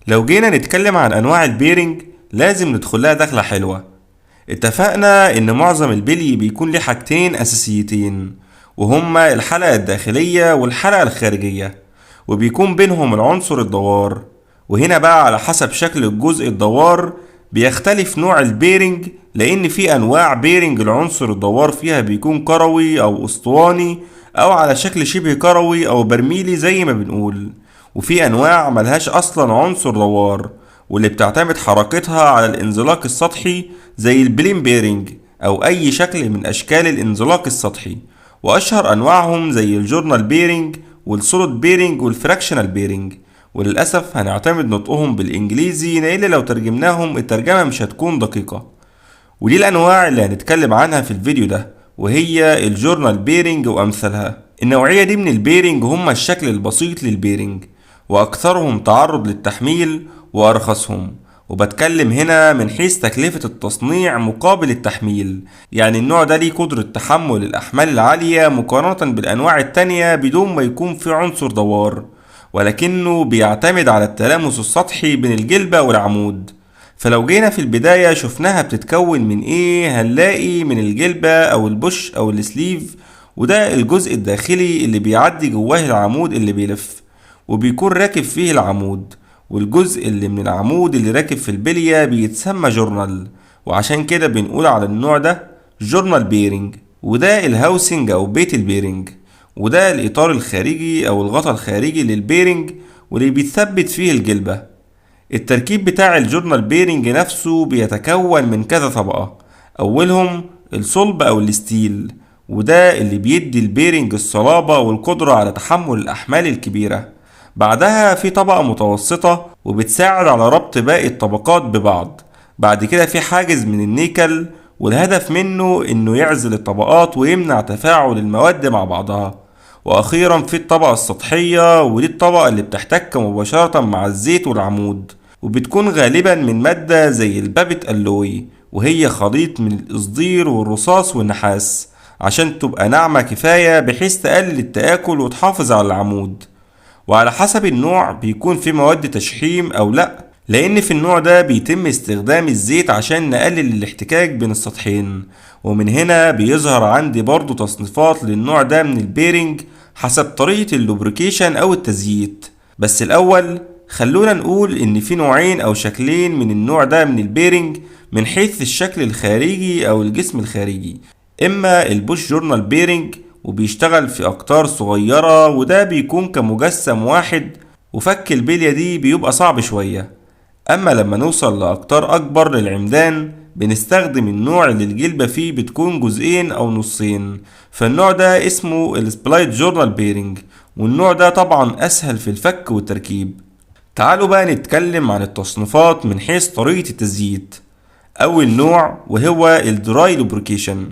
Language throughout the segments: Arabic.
لو جينا نتكلم عن انواع البيرنج لازم ندخلها دخلة حلوة. اتفقنا ان معظم البلي بيكون ليه حاجتين اساسيتين، وهما الحلقة الداخلية والحلقة الخارجية، وبيكون بينهم العنصر الدوار. وهنا بقى على حسب شكل الجزء الدوار بيختلف نوع البيرنج، لان في انواع بيرنج العنصر الدوار فيها بيكون كروي او اسطواني او على شكل شبه كروي او برميلي زي ما بنقول، وفي انواع ملهاش اصلا عنصر دوار واللي بتعتمد حركتها على الانزلاق السطحي زي البلين بيرنج او اي شكل من اشكال الانزلاق السطحي. واشهر انواعهم زي الجورنال بيرنج والسوليد بيرنج والفراكشنال بيرنج، وللاسف هنعتمد نطقهم بالانجليزي لان لو ترجمناهم الترجمة مش هتكون دقيقة. ودي الانواع اللي هنتكلم عنها في الفيديو ده، وهي الجورنال بيرنج وامثالها. النوعية دي من البيرنج هم الشكل البسيط للبيرنج، واكثرهم تعرض للتحميل وارخصهم. وبتكلم هنا من حيث تكلفة التصنيع مقابل التحميل، يعني النوع ده ليه قدرة تحمل الأحمال العالية مقارنة بالأنواع التانية بدون ما يكون في عنصر دوار، ولكنه بيعتمد على التلامس السطحي بين الجلبة والعمود. فلو جينا في البداية شفناها بتتكون من ايه، هنلاقي من الجلبة او البوش او السليف، وده الجزء الداخلي اللي بيعدي جواه العمود اللي بيلف وبيكون راكب فيه العمود. والجزء اللي من العمود اللي راكب في البلية بيتسمى جورنال، وعشان كده بنقول على النوع ده جورنال بيرنج. وده الهاوسنج او بيت البيرنج، وده الاطار الخارجي او الغطاء الخارجي للبيرنج واللي بيتثبت فيه الجلبة. التركيب بتاع الجورنال بيرنج نفسه بيتكون من كذا طبقة، أولهم الصلب أو الستيل، وده اللي بيدي البيرنج الصلابة والقدرة على تحمل الأحمال الكبيرة. بعدها في طبقة متوسطة وبتساعد على ربط باقي الطبقات ببعض. بعد كده في حاجز من النيكل، والهدف منه انه يعزل الطبقات ويمنع تفاعل المواد مع بعضها. واخيرا في الطبقة السطحية، ودي الطبقة اللي بتحتك مباشرة مع الزيت والعمود، وبتكون غالبا من مادة زي البابت ألوي، وهي خليط من الإصدير والرصاص والنحاس عشان تبقى ناعمة كفاية بحيث تقلل التآكل وتحافظ على العمود. وعلى حسب النوع بيكون في مواد تشحيم أو لأ، لأن في النوع ده بيتم استخدام الزيت عشان نقلل الاحتكاك بين السطحين. ومن هنا بيظهر عندي برضو تصنيفات للنوع ده من البيرنج حسب طريقة اللوبريكيشن أو التزييت. بس الأول خلونا نقول إن في نوعين أو شكلين من النوع ده من البيرنج من حيث الشكل الخارجي أو الجسم الخارجي. إما البوش جورنال بيرنج وبيشتغل في أقطار صغيرة، وده بيكون كمجسم واحد وفك البلية دي بيبقى صعب شوية. أما لما نوصل لأقطار أكبر للعمدان بنستخدم النوع اللي الجلبة فيه بتكون جزئين أو نصين، فالنوع ده اسمه السبلايت جورنال بيرنج، والنوع ده طبعا أسهل في الفك والتركيب. تعالوا بقى نتكلم عن التصنيفات من حيث طريقة التزييت. أول نوع وهو الدراي لوبريكيشن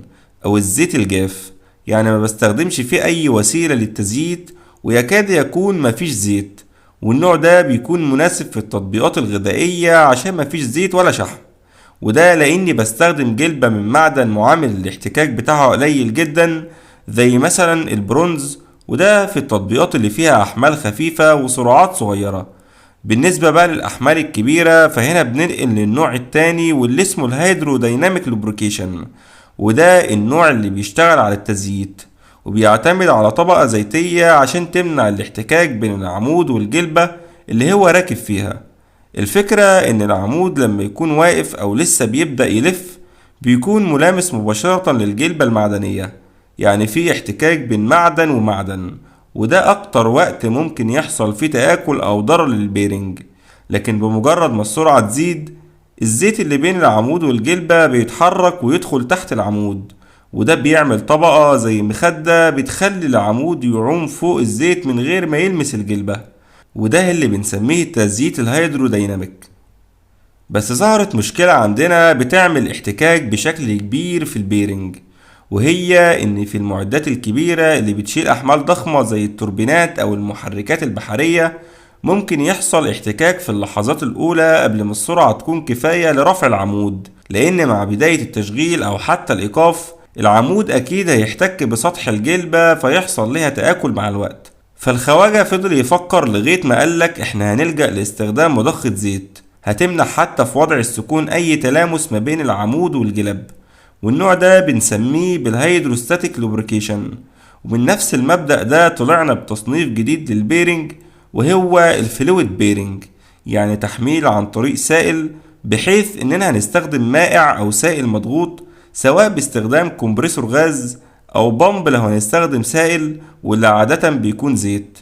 أو الزيت الجاف، يعني ما بستخدمش فيه أي وسيلة للتزييت ويكاد يكون مفيش زيت. والنوع ده بيكون مناسب في التطبيقات الغذائية عشان مفيش زيت ولا شحم، وده لأني بستخدم جلبة من معدن معامل الاحتكاك بتاعه قليل جدا زي مثلا البرونز، وده في التطبيقات اللي فيها أحمال خفيفة وسرعات صغيرة. بالنسبة بقى للأحمال الكبيرة فهنا بننقل للنوع التاني واللي اسمه الهيدرو دايناميك لوبريكيشن، وده النوع اللي بيشتغل على التزييت وبيعتمد على طبقة زيتية عشان تمنع الاحتكاك بين العمود والجلبة اللي هو راكب فيها. الفكرة ان العمود لما يكون واقف او لسه بيبدأ يلف بيكون ملامس مباشرة للجلبة المعدنية، يعني في احتكاك بين معدن ومعدن، وده اكتر وقت ممكن يحصل فيه تآكل او ضرر للبيرنج. لكن بمجرد ما السرعة تزيد الزيت اللي بين العمود والجلبة بيتحرك ويدخل تحت العمود، وده بيعمل طبقة زي مخدة بتخلي العمود يعوم فوق الزيت من غير ما يلمس الجلبة، وده اللي بنسميه التزييت الهيدروديناميك. بس ظهرت مشكلة عندنا بتعمل احتكاك بشكل كبير في البيرنج، وهي ان في المعدات الكبيرة اللي بتشيل احمال ضخمة زي التوربينات او المحركات البحرية ممكن يحصل احتكاك في اللحظات الاولى قبل ما السرعة تكون كفاية لرفع العمود، لان مع بداية التشغيل او حتى الايقاف العمود اكيد هيحتك بسطح الجلبة فيحصل لها تآكل مع الوقت. فالخواجة فضل يفكر لغاية ما قالك احنا هنلجأ لاستخدام مضخة زيت هتمنع حتى في وضع السكون اي تلامس ما بين العمود والجلب، والنوع ده بنسميه بالهيدروستاتيك لوبريكيشن. ومن نفس المبدأ ده طلعنا بتصنيف جديد للبيرنج، وهو الفلويد بيرنج، يعني تحميل عن طريق سائل، بحيث اننا هنستخدم مائع او سائل مضغوط، سواء باستخدام كمبريسور غاز او بمب لو هنستخدم سائل، واللي عادة بيكون زيت.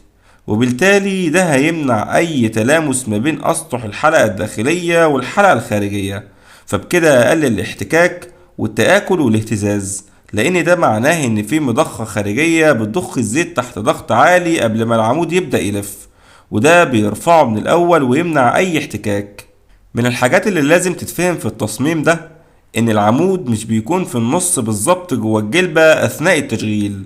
وبالتالي ده هيمنع اي تلامس ما بين اسطح الحلقة الداخلية والحلقة الخارجية، فبكده اقلل الاحتكاك والتآكل والاهتزاز، لان ده معناه ان في مضخة خارجية بتضخ الزيت تحت ضغط عالي قبل ما العمود يبدأ يلف، وده بيرفعه من الاول ويمنع اي احتكاك. من الحاجات اللي لازم تتفهم في التصميم ده ان العمود مش بيكون في النص بالظبط جوه الجلبة اثناء التشغيل،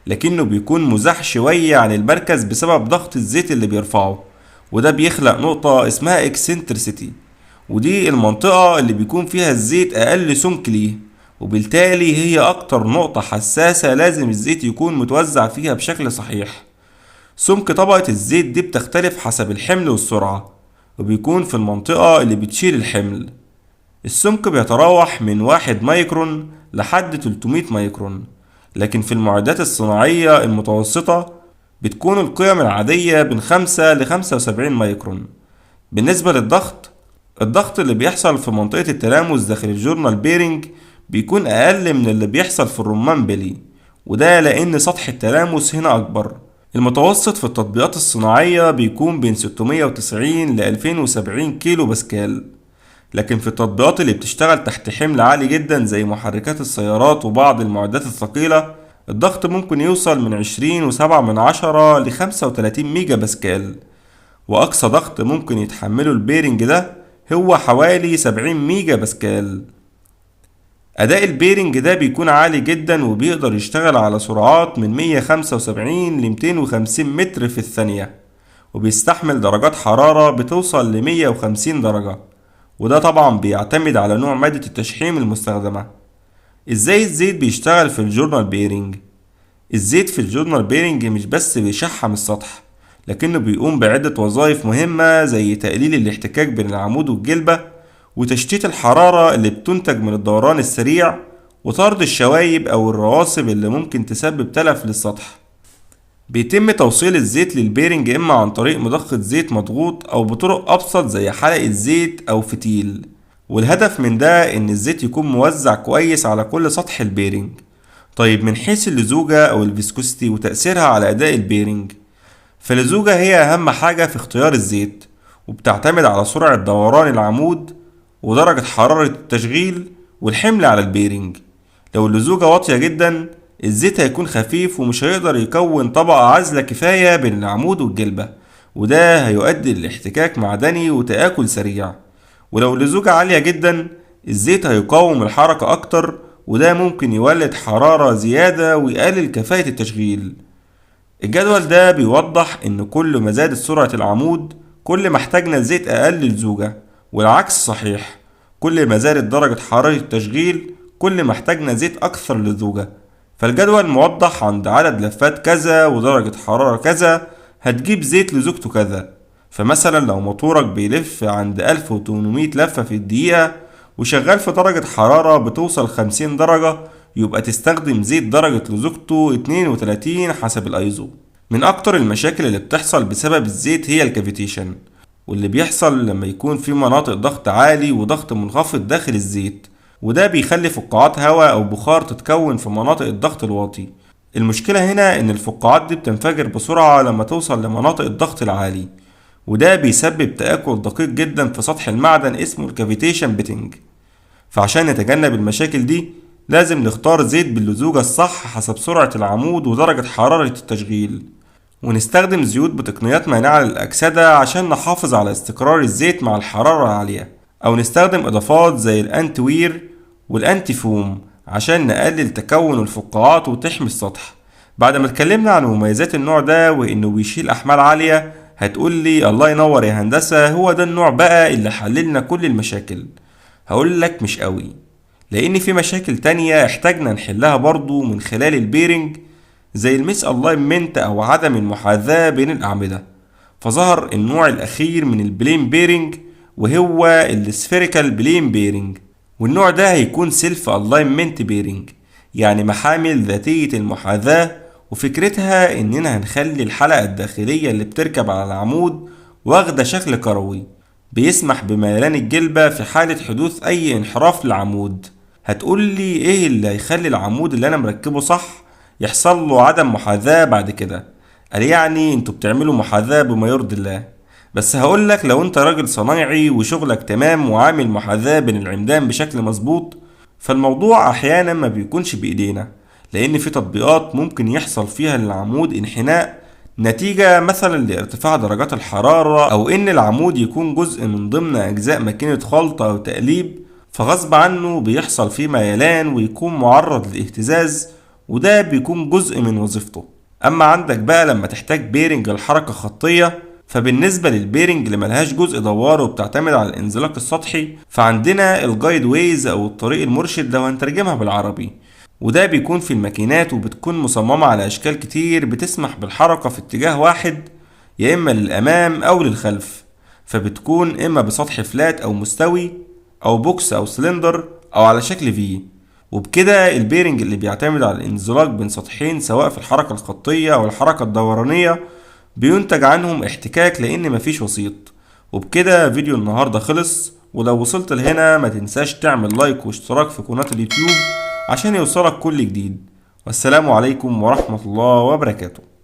لكنه بيكون مزاح شوية عن المركز بسبب ضغط الزيت اللي بيرفعه، وده بيخلق نقطة اسمها اكسنترسيتي، ودي المنطقة اللي بيكون فيها الزيت اقل سمك ليه، وبالتالي هي اكتر نقطة حساسة لازم الزيت يكون متوزع فيها بشكل صحيح. سمك طبقة الزيت دي بتختلف حسب الحمل والسرعة، وبيكون في المنطقة اللي بتشيل الحمل. السمك بيتراوح من 1 مايكرون لحد 300 مايكرون، لكن في المعدات الصناعية المتوسطة بتكون القيم العادية بين 5 ل 75 مايكرون. بالنسبة للضغط، الضغط اللي بيحصل في منطقة التلامس داخل الجورنال بيرنج بيكون أقل من اللي بيحصل في الرمان بيلي، وده لأن سطح التلامس هنا أكبر. المتوسط في التطبيقات الصناعية بيكون بين 690 ل 2070 كيلو باسكال، لكن في التطبيقات اللي بتشتغل تحت حمل عالي جدا زي محركات السيارات وبعض المعدات الثقيلة، الضغط ممكن يوصل من 20.7 ل 35 ميجا باسكال، وأقصى ضغط ممكن يتحمله البيرنج ده هو حوالي 70 ميجا باسكال. أداء البيرنج ده بيكون عالي جدا وبيقدر يشتغل على سرعات من 175 ل 250 متر في الثانية، وبيستحمل درجات حرارة بتوصل ل 150 درجة، وده طبعا بيعتمد على نوع مادة التشحيم المستخدمة. ازاي الزيت بيشتغل في الجورنال بيرنج؟ الزيت في الجورنال بيرنج مش بس بيشحم السطح، لكنه بيقوم بعدة وظائف مهمة زي تقليل الاحتكاك بين العمود والجلبة، وتشتيت الحرارة اللي بتنتج من الدوران السريع، وطرد الشوايب أو الرواسب اللي ممكن تسبب تلف للسطح. بيتم توصيل الزيت للبيرنج إما عن طريق مضخة زيت مضغوط أو بطرق أبسط زي حلقة زيت أو فتيل، والهدف من ده إن الزيت يكون موزع كويس على كل سطح البيرنج. طيب من حيث اللزوجة أو الفيسكوستي وتأثيرها على أداء البيرنج، فاللزوجة هي أهم حاجة في اختيار الزيت، وبتعتمد على سرعة دوران العمود ودرجة حرارة التشغيل والحمل على البيرنج. لو اللزوجة واطية جدا، الزيت هيكون خفيف ومش هيقدر يكون طبقة عازلة كفاية بين العمود والجلبة، وده هيؤدي لاحتكاك معدني وتآكل سريع. ولو اللزوجة عالية جدا، الزيت هيقاوم الحركة أكتر، وده ممكن يولد حرارة زيادة ويقلل كفاءة التشغيل. الجدول ده بيوضح إن كل ما زادت سرعة العمود كل ما احتاجنا زيت أقل للزوجة، والعكس صحيح، كل ما زادت درجة حرارة التشغيل كل ما احتاجنا زيت أكثر للزوجة. فالجدول موضح عند عدد لفات كذا ودرجة حرارة كذا هتجيب زيت لزوجته كذا. فمثلا لو موتورك بيلف عند 1800 لفة في الدقيقة وشغال في درجة حرارة بتوصل 50 درجة، يبقى تستخدم زيت درجة لزوجته 32 حسب الايزو. من اكتر المشاكل اللي بتحصل بسبب الزيت هي الكافيتيشن، واللي بيحصل لما يكون في مناطق ضغط عالي وضغط منخفض داخل الزيت، وده بيخلي فقاعات هواء او بخار تتكون في مناطق الضغط الواطي. المشكلة هنا ان الفقاعات دي بتنفجر بسرعة لما توصل لمناطق الضغط العالي، وده بيسبب تآكل دقيق جدا في سطح المعدن اسمه الكافيتيشن بيتنج. فعشان نتجنب المشاكل دي لازم نختار زيت باللزوجة الصح حسب سرعة العمود ودرجة حرارة التشغيل، ونستخدم زيوت بتقنيات مانعة للأكسدة عشان نحافظ على استقرار الزيت مع الحرارة العالية، أو نستخدم إضافات زي الأنتي وير والأنتي فوم عشان نقلل تكون الفقاعات وتحمي السطح. بعد ما اتكلمنا عن مميزات النوع ده وإنه بيشيل أحمال عالية، هتقولي الله ينور يا هندسة، هو ده النوع بقى اللي حللنا كل المشاكل؟ هقولك مش قوي، لأن في مشاكل تانية احتاجنا نحلها برضو من خلال البيرنج، زي الميس الاينمنت او عدم المحاذاة بين الاعمدة. فظهر النوع الاخير من البلين بيرنج وهو السفيريكال بلين بيرنج، والنوع ده هيكون سيلف الاينمنت بيرنج، يعني محامل ذاتية المحاذاة. وفكرتها اننا هنخلي الحلقة الداخلية اللي بتركب على العمود واخدة شكل كروي بيسمح بميلان الجلبة في حالة حدوث اي انحراف للعمود. هتقول لي ايه اللي هيخلي العمود اللي انا مركبه صح يحصل له عدم محاذاة بعد كده؟ قال يعني انتوا بتعملوا محاذاة بما يرضي الله. بس هقولك لو انت راجل صنايعي وشغلك تمام وعامل محاذاة بين العمدان بشكل مظبوط، فالموضوع احيانا ما بيكونش بايدينا، لان في تطبيقات ممكن يحصل فيها للعمود انحناء نتيجة مثلا لارتفاع درجات الحرارة، او ان العمود يكون جزء من ضمن اجزاء ماكينة خلطة او تقليب، فغصب عنه بيحصل فيه ميلان ويكون معرض للاهتزاز، وده بيكون جزء من وظيفته. اما عندك بقى لما تحتاج بيرنج للحركة خطية، فبالنسبة للبيرنج اللي ملهاش جزء دوار وبتعتمد على الانزلاق السطحي، فعندنا الجايد ويز او الطريق المرشد لو هنترجمها بالعربي، وده بيكون في الماكينات وبتكون مصممة على اشكال كتير بتسمح بالحركة في اتجاه واحد، يا اما للامام او للخلف، فبتكون اما بسطح فلات او مستوي او بوكس او سلندر او على شكل في. وبكده البيرنج اللي بيعتمد على الانزلاق بين سطحين سواء في الحركة الخطية او الحركة الدورانية بينتج عنهم احتكاك لان مفيش وسيط. وبكده فيديو النهاردة خلص، ولو وصلت لهنا ما تنساش تعمل لايك واشتراك في قناة اليوتيوب عشان يوصلك كل جديد. والسلام عليكم ورحمة الله وبركاته.